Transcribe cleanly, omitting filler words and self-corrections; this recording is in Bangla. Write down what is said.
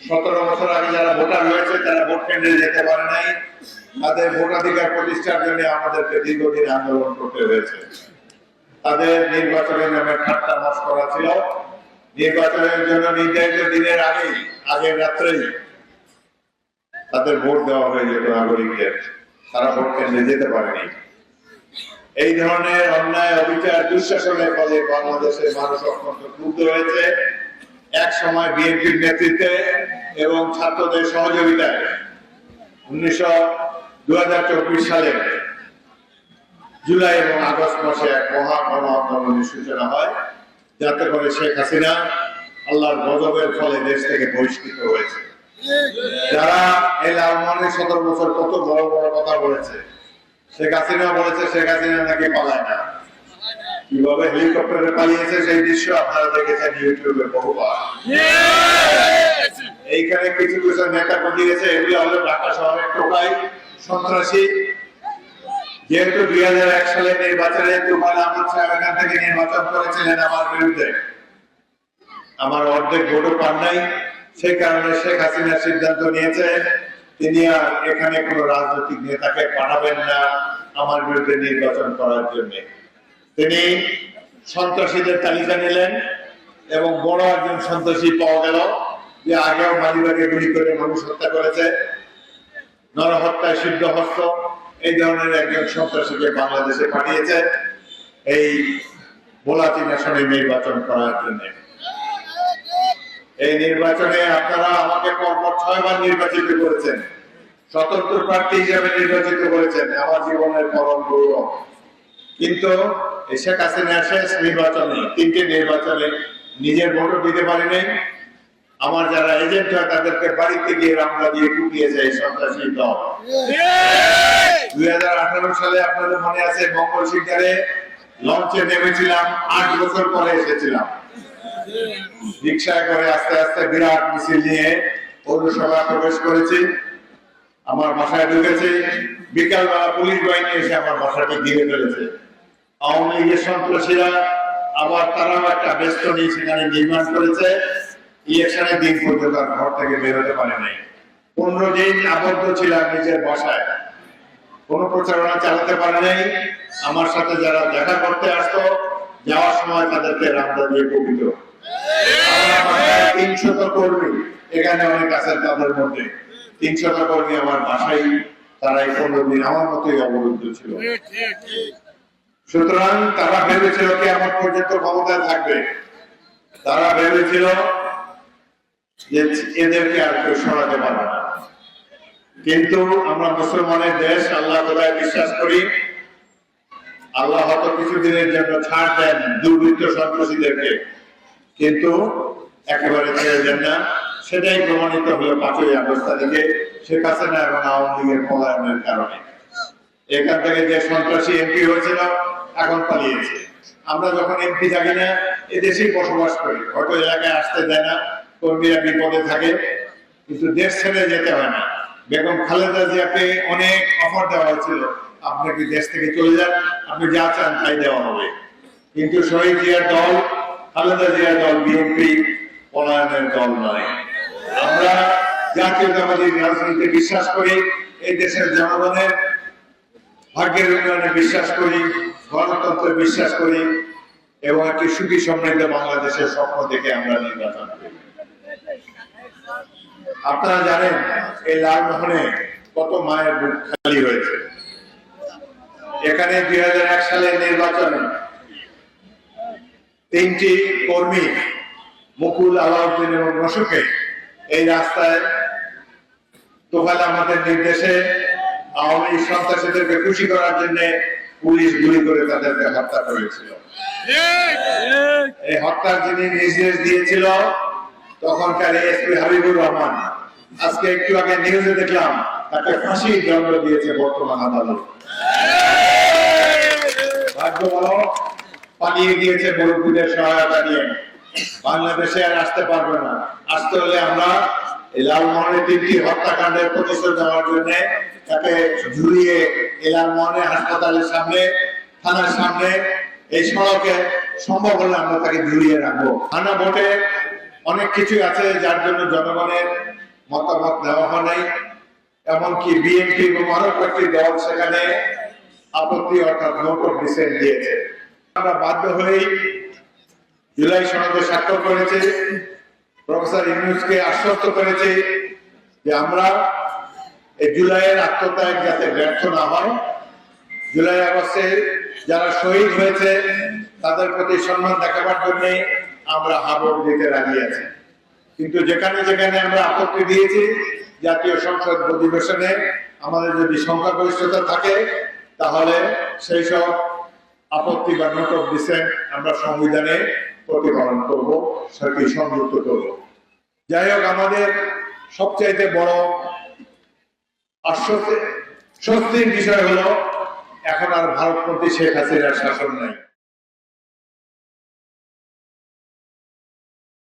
17 বছর আগে যারা ভোটার হয়েছে তারা ভোট কেন্দ্রে যেতে পারে নাই, তাদের ভোটাধিকার প্রতিষ্ঠার জন্য আমাদেরকে দীর্ঘদিন আন্দোলন করতে হয়েছে। তাদের নির্বাচনের নামে ঠাট্টা মশকরা ছিল। নির্বাচনের জন্য নির্ধারিত দিনের আগের রাত্রেই তাদের ভোট দেওয়া হয়ে যেত নাগরিকদের, তারা ভোট কেন্দ্রে যেতে পারেনি। এই ধরনের অন্যায়, অবিচার, দুঃশাসনের ফলে বাংলাদেশের মানুষ অত্যন্ত ক্ষুব্ধ হয়েছে। এক সময় বিএনপির নেতৃত্বে এবং ছাত্রদের সহযোগিতায় 2024 সালে জুলাই এবং আগস্ট মাসে এক মহা গণ আন্দোলনের সূচনা হয়, যাতে করে শেখ হাসিনা আল্লাহর গজবের ফলে দেশ থেকে বহিষ্কৃত হয়েছে। যারা এই লালমোহনের 17 বছর কত বড় বড় কথা বলেছে, শেখ হাসিনা বলেছে শেখ হাসিনা নাকি পালায় না, কিভাবে হেলিকপ্টারে পালিয়েছে সেই দৃশ্য আপনারা দেখেছেন ইউটিউবে বহুবার। এইখানে কিছু কিছু নেতা বলিয়েছে এগুলি হলো ঢাকা শহরের টোকাই সন্ত্রাসী। যেহেতু 2001 সালে নির্বাচনে তুফান আহমদ সাহেব এখান থেকে নির্বাচন করেছিলেন আমার বিরুদ্ধে, আমার অর্ধেক ভোটও পান নাই, সেই কারণে শেখ হাসিনা সিদ্ধান্ত নিয়েছে তিনি আর এখানে কোনো রাজনৈতিক নেতাকে পাঠাবেন না আমার বিরুদ্ধে নির্বাচন করার জন্য। তিনি সন্ত্রাসীদের তালিকা নিলেন এবং বড় একজন সন্ত্রাসী পাওয়া গেল, যে আগেও মালিবাগে গুলি করে মানুষ হত্যা করেছে, নরহত্যায় সিদ্ধহস্ত, এই ধরনের একজন সন্ত্রাসীকে বাংলাদেশে পাঠিয়েছে এই বোলাচিন আসনে নির্বাচন করার জন্য। এই নির্বাচনে আপনারা আমাকে পরপর 6 বার নির্বাচিত করেছেন, স্বতন্ত্র প্রার্থী হিসেবে নির্বাচিত করেছেন, আমার জীবনের পরম গৌরব। কিন্তু শেখ হাসিনা শেষ নির্বাচনে 3টে নির্বাচনে নিজের ভোটও দিতে পারেনি। আমার যারা এজেন্ট হয় তাদেরকে বাড়িতে গিয়ে রামলা দিয়ে কুপিয়েছে এই সন্ত্রাসী দল। 2018 সালে আপনাদের মনে আছে মঙ্গলশিকারে লঞ্চে নেমেছিলাম, 8 বছর পরে এসেছিলাম, রিক্সায় করে আস্তে আস্তে বিরাট মিছিল নিয়ে পৌরসভা প্রবেশ করেছি, আমার বাসায় ঢুকেছি। বিকালবেলা পুলিশ বাহিনী এসে আমার বাসাটি ঘিরে ফেলেছে। আওয়ামী লীগের সন্ত্রাসীরা আবার তারাও একটা বেষ্টনী সেখানে নির্মাণ করেছে। ইলেকশনের দিন পর্যন্ত ঘর থেকে বেরোতে পারে নাই। 15 দিন আবদ্ধ ছিলাম নিজের বাসায়, কোনো প্রচারণা চালাতে পারে নাই। আমার সাথে যারা দেখা করতে আসতো, যাওয়ার সময় তাদেরকে রামদা দিয়ে কুপিত। 300 কর্মী এখানে অনেক আছে, তাদের মধ্যে 300 কর্মী আমার বাসায়, তারা 15 দিন আমার মতোই অবরুদ্ধ ছিল। সুতরাং তারা ভেবেছিল কি আমার পর্যন্ত ক্ষমতায় থাকবে, তারা ভেবেছিল যে এদেরকে আর কেউ সরাতে পারবে না। কিন্তু আমরা মুসলমানের দেশ, আল্লাহ তাআলায় বিশ্বাস করি, আল্লাহ হয়তো কিছুদিনের জন্য ছাড় দেন দুর্বৃত্ত সন্ত্রাসীদেরকে, কিন্তু একেবারে ছেড়ে দেন না। সেটাই প্রমাণিত হলো 5ই আগস্ট তারিখে শেখ হাসিনা এবং আওয়ামী লীগের পলায়নের কারণে। এখান থেকে যে সন্ত্রাসী এমপি হয়েছিল এখন পালিয়েছে। আমরা যখন এমপি থাকি না, এদেশেই বসবাস করি, হয়তো এলাকায় আসতে দেয় না, কর্মীরা বিপদে থাকে, কিন্তু দেশ ছেড়ে যেতে হয় না। বেগম খালেদা জিয়াকে অনেক অফার দেওয়া হয়েছিল, আপনি কি দেশ থেকে চলে যান, আপনি যা চান তাই দেওয়া হবে। কিন্তু শহীদ জিয়ার দল, খালেদা জিয়ার দল বিএনপি পলায়নের দল নয়। আমরা জাতীয়তাবাদী রাজনীতিতে বিশ্বাস করি, এই দেশের জনগণের ভাগ্যের উন্নয়নে বিশ্বাস করি, গণতন্ত্রে বিশ্বাস করি এবং একটি সুখী সমৃদ্ধ বাংলাদেশের স্বপ্ন দেখে আমরা নির্বাচন করি। আপনারা জানেন এই লালমোহনে কত মায়ের বুক খালি হয়েছে। এখানে 2001 সালের নির্বাচনে 3টি কর্মী মুকুল, আলাউদ্দিন এবং রশোকে এই রাস্তায় তোফায়েল আহমদের নির্দেশে আওয়ামী সন্ত্রাসীদেরকে খুশি করার জন্য পুলিশ গুলি করে তাদেরকে হত্যা করেছিল। এই হত্যার যিনি নির্দেশ দিয়েছিল তখনকার এসপি হাবিবুর রহমান, আজকে একটু আগে নিউজে দেখলাম তাকে ফাঁসি দণ্ড দিয়েছে বর্তমান আদালত। ভাগ্য ভালো পালিয়ে গিয়েছে মুরব্বীদের সহায়তা নিয়ে, বাংলাদেশে আর আসতে পারবে না। আসতে হলে আমরা এই লালমোহনের 3টি হত্যাকাণ্ডের প্রতিশোধ নেওয়ার জন্য তাকে ঝুলিয়ে এই লালমোহনের হাসপাতালের সামনে, থানার সামনে, এই সড়কে সম্ভব হলে আমরা তাকে ঝুলিয়ে রাখবো। থানা ভোটে অনেক কিছু আছে যার জন্য জনগণের মতামত নেওয়া হয় নাই, এমনকি বিএনপি এবং আরো কয়েকটি দল সেখানে আপত্তি অর্থাৎ নোট অফ ডিসেন্ট দিয়েছে। আমরা বাধ্য হয়েই জুলাই সনদে স্বাক্ষর করেছে, প্রফেসর ইউনূসকে আশ্বস্ত করেছে যে আমরা এই জুলাইয়ের আত্মত্যাগ যাতে ব্যর্থ না হয়, জুলাই আগস্টে যারা শহীদ হয়েছে তাদের প্রতি সম্মান দেখাবার জন্য আমরা হাবড় দিতে রাজি আছি। কিন্তু যেখানে যেখানে আমরা আপত্তি দিয়েছি, জাতীয় সংসদ অধিবেশনে আমাদের যদি সংখ্যাগরিষ্ঠতা থাকে তাহলে সেই সব আপত্তি বা নোট অফ ডিসেন্ট আমরা সংবিধানে প্রতিপালন করব, সেটি সংযুক্ত করব। যাই হোক, আমাদের সবচাইতে বড় স্বস্তির বিষয় হলো এখন আর ভারতপন্থী শেখ হাসিনার শাসন নাই।